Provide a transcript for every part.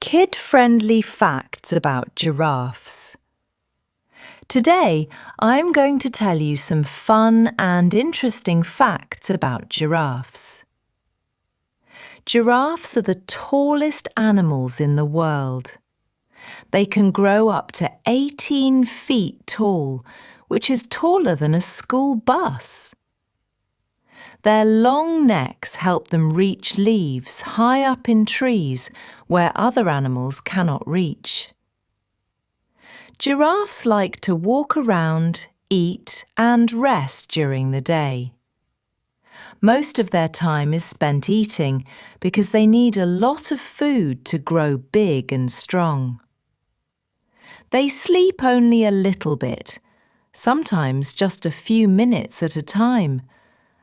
Kid-friendly facts about giraffes. Today, I'm going to tell you some fun and interesting facts about giraffes. Giraffes are the tallest animals in the world. They can grow up to 18 feet tall, which is taller than a school bus. Their long necks help them reach leaves high up in trees where other animals cannot reach. Giraffes like to walk around, eat and rest during the day. Most of their time is spent eating because they need a lot of food to grow big and strong. They sleep only a little bit, sometimes just a few minutes at a time,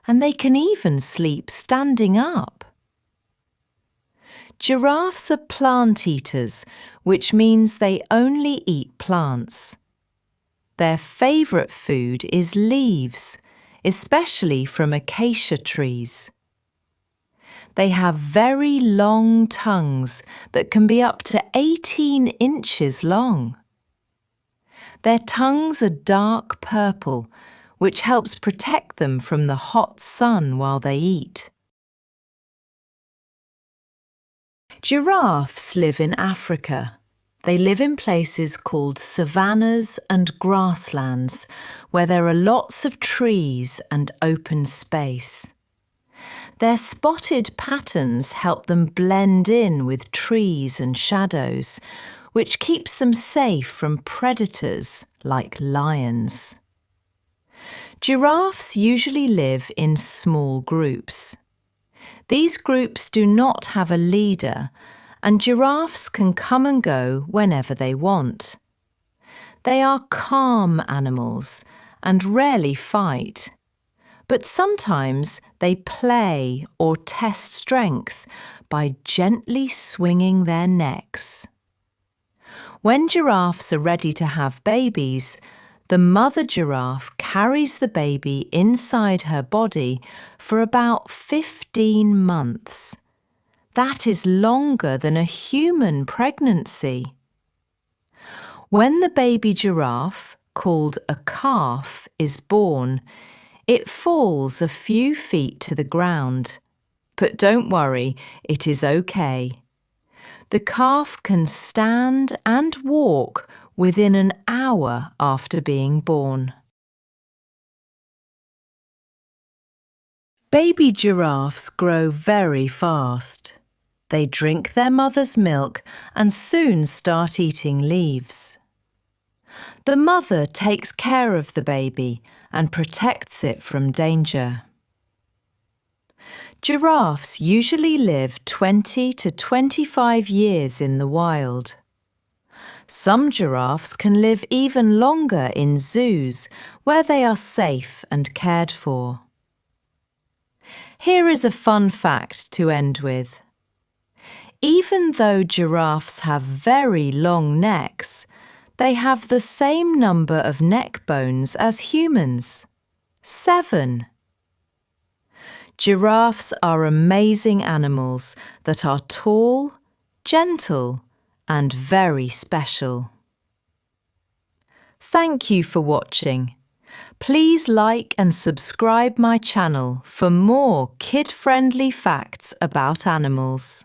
and they can even sleep standing up. Giraffes are plant eaters, which means they only eat plants. Their favourite food is leaves, especially from acacia trees. They have very long tongues that can be up to 18 inches long. Their tongues are dark purple, which helps protect them from the hot sun while they eat. Giraffes live in Africa. They live in places called savannas and grasslands, where there are lots of trees and open space. Their spotted patterns help them blend in with trees and shadows, which keeps them safe from predators like lions. Giraffes usually live in small groups. These groups do not have a leader, and giraffes can come and go whenever they want. They are calm animals and rarely fight, but sometimes they play or test strength by gently swinging their necks. When giraffes are ready to have babies, the mother giraffe carries the baby inside her body for about 15 months. That is longer than a human pregnancy. When the baby giraffe, called a calf, is born, it falls a few feet to the ground. But don't worry, it is okay. The calf can stand and walk within an hour after being born. Baby giraffes grow very fast. They drink their mother's milk and soon start eating leaves. The mother takes care of the baby and protects it from danger. Giraffes usually live 20 to 25 years in the wild. Some giraffes can live even longer in zoos where they are safe and cared for. Here is a fun fact to end with. Even though giraffes have very long necks, they have the same number of neck bones as humans, 7. Giraffes are amazing animals that are tall, gentle, and very special. Thank you for watching. Please like and subscribe my channel for more kid-friendly facts about animals.